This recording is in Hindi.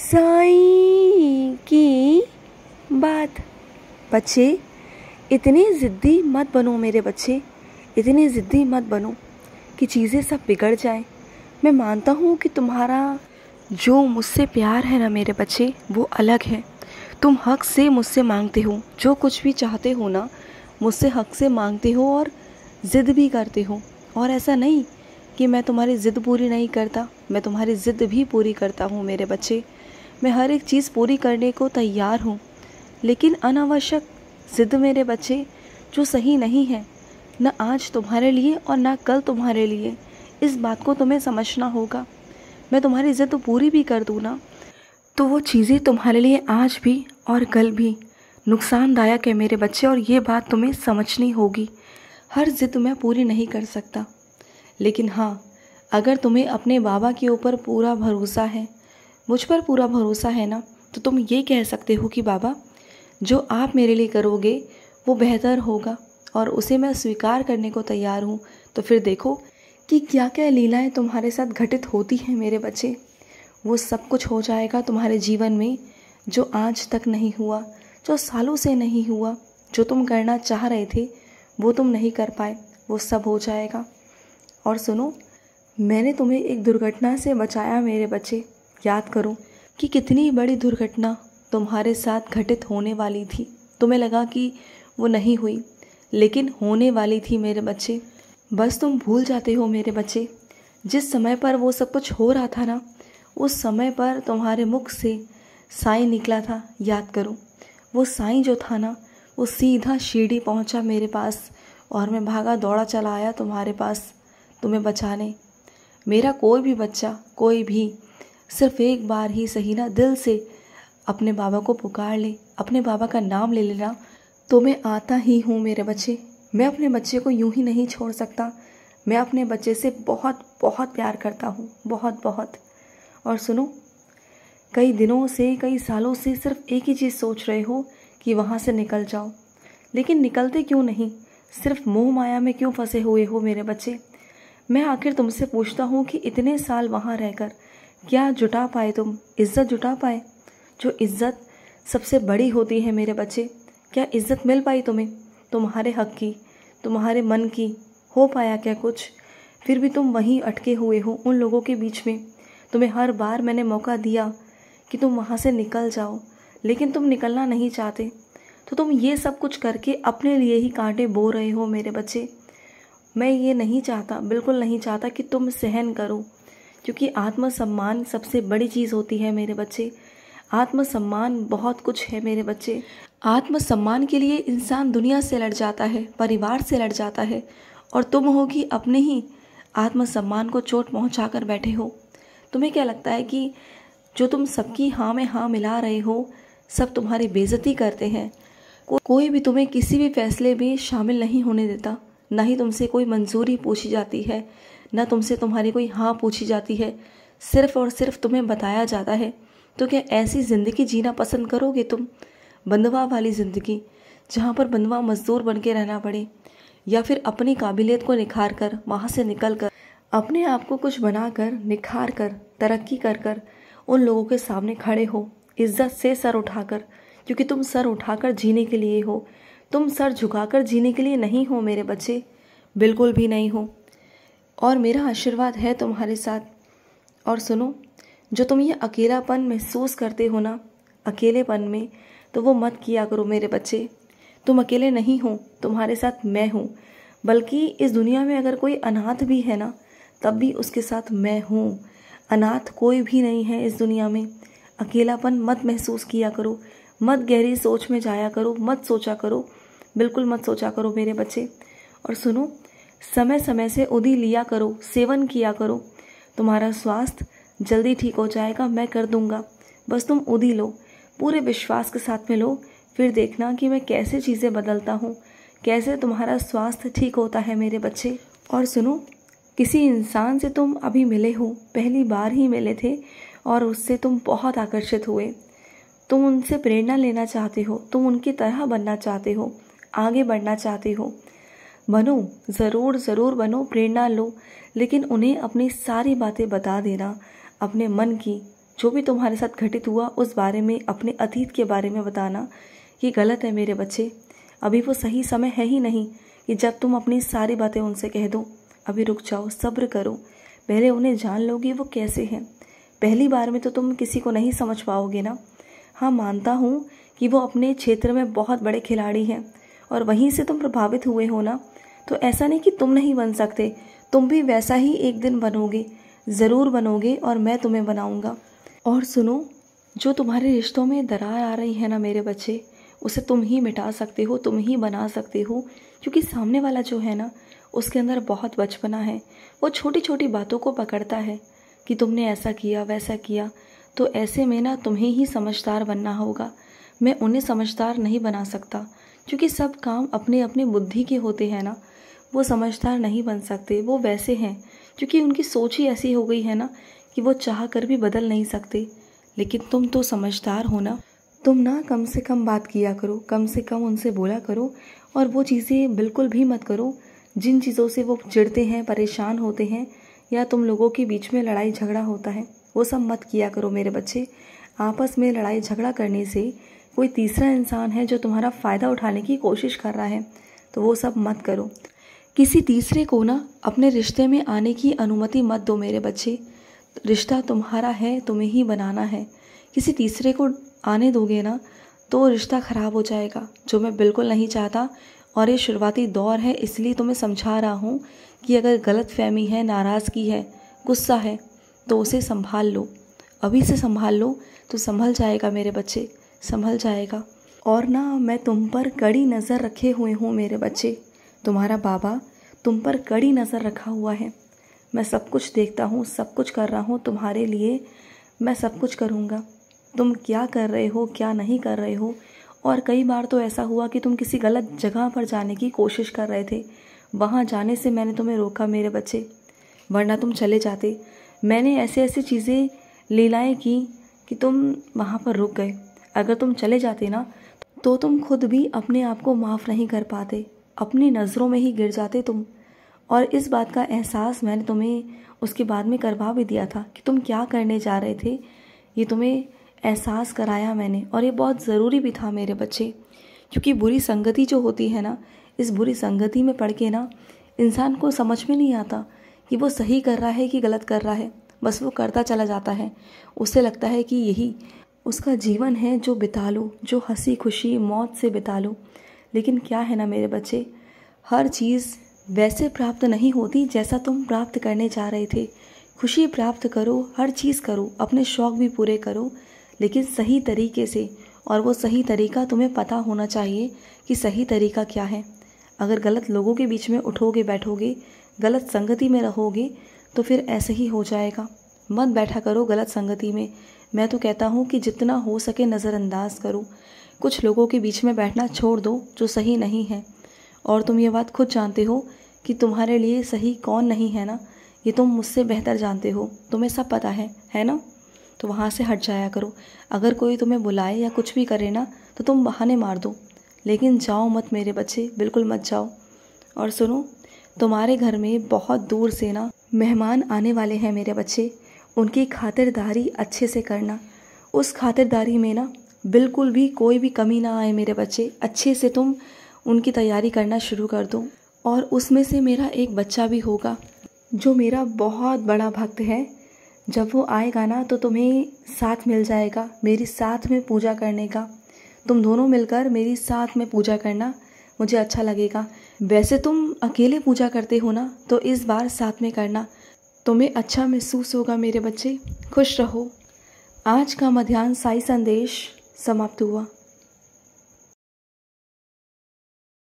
साईं की बात। बच्चे, इतने ज़िद्दी मत बनो मेरे बच्चे, इतने ज़िद्दी मत बनो कि चीज़ें सब बिगड़ जाएं। मैं मानता हूँ कि तुम्हारा जो मुझसे प्यार है ना मेरे बच्चे, वो अलग है। तुम हक से मुझसे मांगते हो, जो कुछ भी चाहते हो ना मुझसे हक से मांगते हो और ज़िद भी करते हो। और ऐसा नहीं कि मैं तुम्हारी ज़िद पूरी नहीं करता, मैं तुम्हारी ज़िद भी पूरी करता हूँ मेरे बच्चे। मैं हर एक चीज़ पूरी करने को तैयार हूँ, लेकिन अनावश्यक ज़िद मेरे बच्चे जो सही नहीं है, न आज तुम्हारे लिए और न कल तुम्हारे लिए, इस बात को तुम्हें समझना होगा। मैं तुम्हारी ज़िद पूरी भी कर दूँ ना, तो वो चीज़ें तुम्हारे लिए आज भी और कल भी नुकसानदायक है मेरे बच्चे, और ये बात तुम्हें समझनी होगी। हर ज़िद मैं पूरी नहीं कर सकता, लेकिन हाँ, अगर तुम्हें अपने बाबा के ऊपर पूरा भरोसा है, मुझ पर पूरा भरोसा है ना, तो तुम ये कह सकते हो कि बाबा, जो आप मेरे लिए करोगे वो बेहतर होगा और उसे मैं स्वीकार करने को तैयार हूँ। तो फिर देखो कि क्या क्या लीलाएं तुम्हारे साथ घटित होती हैं मेरे बच्चे। वो सब कुछ हो जाएगा तुम्हारे जीवन में जो आज तक नहीं हुआ, जो सालों से नहीं हुआ। जो तुम करना चाह रहे थे वो तुम नहीं कर पाए, वो सब हो जाएगा। और सुनो, मैंने तुम्हें एक दुर्घटना से बचाया मेरे बच्चे। याद करो कि कितनी बड़ी दुर्घटना तुम्हारे साथ घटित होने वाली थी। तुम्हें लगा कि वो नहीं हुई, लेकिन होने वाली थी मेरे बच्चे। बस तुम भूल जाते हो मेरे बच्चे। जिस समय पर वो सब कुछ हो रहा था ना, उस समय पर तुम्हारे मुख से साईं निकला था। याद करो, वो साईं जो था ना, वो सीधा शिरडी पहुंचा मेरे पास, और मैं भागा दौड़ा चला आया तुम्हारे पास तुम्हें बचाने। मेरा कोई भी बच्चा, कोई भी, सिर्फ एक बार ही सही ना दिल से अपने बाबा को पुकार ले, अपने बाबा का नाम ले लेना, तो मैं आता ही हूँ मेरे बच्चे। मैं अपने बच्चे को यूं ही नहीं छोड़ सकता। मैं अपने बच्चे से बहुत बहुत प्यार करता हूँ, बहुत बहुत। और सुनो, कई दिनों से, कई सालों से सिर्फ एक ही चीज़ सोच रहे हो कि वहाँ से निकल जाओ, लेकिन निकलते क्यों नहीं? सिर्फ मोह माया में क्यों फंसे हुए हो मेरे बच्चे? मैं आखिर तुमसे पूछता हूँ कि इतने साल वहाँ रहकर क्या जुटा पाए तुम? इज्जत जुटा पाए? जो इज्जत सबसे बड़ी होती है मेरे बच्चे, क्या इज्जत मिल पाई तुम्हें? तुम्हारे हक की, तुम्हारे मन की हो पाया क्या कुछ? फिर भी तुम वहीं अटके हुए हो उन लोगों के बीच में। तुम्हें हर बार मैंने मौका दिया कि तुम वहाँ से निकल जाओ, लेकिन तुम निकलना नहीं चाहते। तो तुम ये सब कुछ करके अपने लिए ही कांटे बो रहे हो मेरे बच्चे। मैं ये नहीं चाहता, बिल्कुल नहीं चाहता कि तुम सहन करो, क्योंकि आत्मसम्मान सबसे बड़ी चीज़ होती है मेरे बच्चे। आत्मसम्मान बहुत कुछ है मेरे बच्चे। आत्मसम्मान के लिए इंसान दुनिया से लड़ जाता है, परिवार से लड़ जाता है, और तुम हो कि अपने ही आत्मसम्मान को चोट पहुंचा कर बैठे हो। तुम्हें क्या लगता है कि जो तुम सबकी हाँ में हाँ मिला रहे हो, सब तुम्हारी बेइज्जती करते हैं? कोई भी तुम्हें किसी भी फैसले में शामिल नहीं होने देता, ना ही तुमसे कोई मंजूरी पूछी जाती है, ना तुमसे तुम्हारी कोई हाँ पूछी जाती है। सिर्फ और सिर्फ तुम्हें बताया जाता है। तो क्या ऐसी ज़िंदगी जीना पसंद करोगे तुम? बंधुआ वाली ज़िंदगी, जहाँ पर बंधुआ मजदूर बन के रहना पड़े, या फिर अपनी काबिलियत को निखार कर वहाँ से निकल कर अपने आप को कुछ बनाकर, निखार कर, तरक्की कर कर उन लोगों के सामने खड़े हो, इज्जत से सर उठाकर? क्योंकि तुम सर उठाकर जीने के लिए हो, तुम सर झुकाकर जीने के लिए नहीं हो मेरे बच्चे, बिल्कुल भी नहीं हो। और मेरा आशीर्वाद है तुम्हारे साथ। और सुनो, जो तुम ये अकेलापन महसूस करते हो ना, अकेलेपन में, तो वो मत किया करो मेरे बच्चे। तुम अकेले नहीं हो, तुम्हारे साथ मैं हूँ। बल्कि इस दुनिया में अगर कोई अनाथ भी है ना, तब भी उसके साथ मैं हूँ। अनाथ कोई भी नहीं है इस दुनिया में। अकेलापन मत महसूस किया करो, मत गहरी सोच में जाया करो, मत सोचा करो, बिल्कुल मत सोचा करो मेरे बच्चे। और सुनो, समय समय से उदी लिया करो, सेवन किया करो। तुम्हारा स्वास्थ्य जल्दी ठीक हो जाएगा, मैं कर दूंगा। बस तुम उदी लो, पूरे विश्वास के साथ में लो, फिर देखना कि मैं कैसे चीज़ें बदलता हूँ, कैसे तुम्हारा स्वास्थ्य ठीक होता है मेरे बच्चे। और सुनो, किसी इंसान से तुम अभी मिले हो, पहली बार ही मिले थे, और उससे तुम बहुत आकर्षित हुए। तुम उनसे प्रेरणा लेना चाहते हो, तुम उनकी तरह बनना चाहते हो, आगे बढ़ना चाहते हो। बनो, ज़रूर ज़रूर बनो, प्रेरणा लो, लेकिन उन्हें अपनी सारी बातें बता देना, अपने मन की, जो भी तुम्हारे साथ घटित हुआ उस बारे में, अपने अतीत के बारे में बताना, ये गलत है मेरे बच्चे। अभी वो सही समय है ही नहीं कि जब तुम अपनी सारी बातें उनसे कह दो। अभी रुक जाओ, सब्र करो, पहले उन्हें जान लोगे वो कैसे हैं। पहली बार में तो तुम किसी को नहीं समझ पाओगे ना। हाँ, मानता हूँ कि वो अपने क्षेत्र में बहुत बड़े खिलाड़ी हैं और वहीं से तुम प्रभावित हुए हो ना, तो ऐसा नहीं कि तुम नहीं बन सकते, तुम भी वैसा ही एक दिन बनोगे, ज़रूर बनोगे, और मैं तुम्हें बनाऊंगा। और सुनो, जो तुम्हारे रिश्तों में दरार आ रही है ना मेरे बच्चे, उसे तुम ही मिटा सकते हो, तुम ही बना सकते हो, क्योंकि सामने वाला जो है ना, उसके अंदर बहुत बचपना है। वो छोटी छोटी बातों को पकड़ता है कि तुमने ऐसा किया वैसा किया, तो ऐसे में ना तुम्हें ही समझदार बनना होगा। मैं उन्हें समझदार नहीं बना सकता, क्योंकि सब काम अपने अपने बुद्धि के होते हैं ना। वो समझदार नहीं बन सकते, वो वैसे हैं क्योंकि उनकी सोच ही ऐसी हो गई है ना कि वो चाह कर भी बदल नहीं सकते। लेकिन तुम तो समझदार हो ना, तुम ना कम से कम बात किया करो, कम से कम उनसे बोला करो, और वो चीज़ें बिल्कुल भी मत करो जिन चीज़ों से वो चिढ़ते हैं, परेशान होते हैं, या तुम लोगों के बीच में लड़ाई झगड़ा होता है, वो सब मत किया करो मेरे बच्चे। आपस में लड़ाई झगड़ा करने से कोई तीसरा इंसान है जो तुम्हारा फ़ायदा उठाने की कोशिश कर रहा है, तो वो सब मत करो। किसी तीसरे को ना अपने रिश्ते में आने की अनुमति मत दो मेरे बच्चे। रिश्ता तुम्हारा है, तुम्हें ही बनाना है। किसी तीसरे को आने दोगे ना तो रिश्ता ख़राब हो जाएगा, जो मैं बिल्कुल नहीं चाहता। और ये शुरुआती दौर है, इसलिए तुम्हें समझा रहा हूँ कि अगर गलतफहमी है, नाराज़गी है, गुस्सा है, तो उसे संभाल लो, अभी से संभाल लो, तो संभल जाएगा मेरे बच्चे, संभल जाएगा। और ना मैं तुम पर कड़ी नज़र रखे हुए हूँ मेरे बच्चे, तुम्हारा बाबा तुम पर कड़ी नज़र रखा हुआ है। मैं सब कुछ देखता हूँ, सब कुछ कर रहा हूँ तुम्हारे लिए, मैं सब कुछ करूँगा। तुम क्या कर रहे हो, क्या नहीं कर रहे हो। और कई बार तो ऐसा हुआ कि तुम किसी गलत जगह पर जाने की कोशिश कर रहे थे, वहाँ जाने से मैंने तुम्हें रोका मेरे बच्चे, वरना तुम चले जाते। मैंने ऐसे ऐसी चीज़ें, लीलाएं की कि तुम वहाँ पर रुक गए। अगर तुम चले जाते ना तो तुम खुद भी अपने आप को माफ़ नहीं कर पाते, अपनी नज़रों में ही गिर जाते तुम। और इस बात का एहसास मैंने तुम्हें उसके बाद में करवा भी दिया था कि तुम क्या करने जा रहे थे, ये तुम्हें एहसास कराया मैंने, और ये बहुत ज़रूरी भी था मेरे बच्चे। क्योंकि बुरी संगति जो होती है ना, इस बुरी संगति में पड़ के ना इंसान को समझ में नहीं आता कि वो सही कर रहा है कि गलत कर रहा है, बस वो करता चला जाता है। उसे लगता है कि यही उसका जीवन है जो बिता लो, जो हंसी खुशी मौत से बिता लो। लेकिन क्या है ना मेरे बच्चे, हर चीज़ वैसे प्राप्त नहीं होती जैसा तुम प्राप्त करने जा रहे थे। खुशी प्राप्त करो, हर चीज़ करो, अपने शौक़ भी पूरे करो, लेकिन सही तरीके से। और वो सही तरीका तुम्हें पता होना चाहिए कि सही तरीका क्या है। अगर गलत लोगों के बीच में उठोगे बैठोगे, गलत संगति में रहोगे, तो फिर ऐसे ही हो जाएगा। मत बैठा करो गलत संगति में। मैं तो कहता हूँ कि जितना हो सके नज़रअंदाज करो। कुछ लोगों के बीच में बैठना छोड़ दो जो सही नहीं है। और तुम ये बात खुद जानते हो कि तुम्हारे लिए सही कौन नहीं है ना, ये तुम मुझसे बेहतर जानते हो, तुम्हें सब पता है ना। तो वहाँ से हट जाया करो। अगर कोई तुम्हें बुलाए या कुछ भी करे ना तो तुम बहाने मार दो, लेकिन जाओ मत मेरे बच्चे, बिल्कुल मत जाओ। और सुनो, तुम्हारे घर में बहुत दूर से ना मेहमान आने वाले हैं मेरे बच्चे, उनकी खातिरदारी अच्छे से करना। उस खातिरदारी में ना बिल्कुल भी कोई भी कमी ना आए मेरे बच्चे, अच्छे से तुम उनकी तैयारी करना शुरू कर दो। और उसमें से मेरा एक बच्चा भी होगा जो मेरा बहुत बड़ा भक्त है। जब वो आएगा ना तो तुम्हें साथ मिल जाएगा मेरी साथ में पूजा करने का। तुम दोनों मिलकर मेरी साथ में पूजा करना, मुझे अच्छा लगेगा। वैसे तुम अकेले पूजा करते हो ना, तो इस बार साथ में करना, तुम्हें अच्छा महसूस होगा मेरे बच्चे। खुश रहो। आज का मध्याह्न साई संदेश समाप्त हुआ।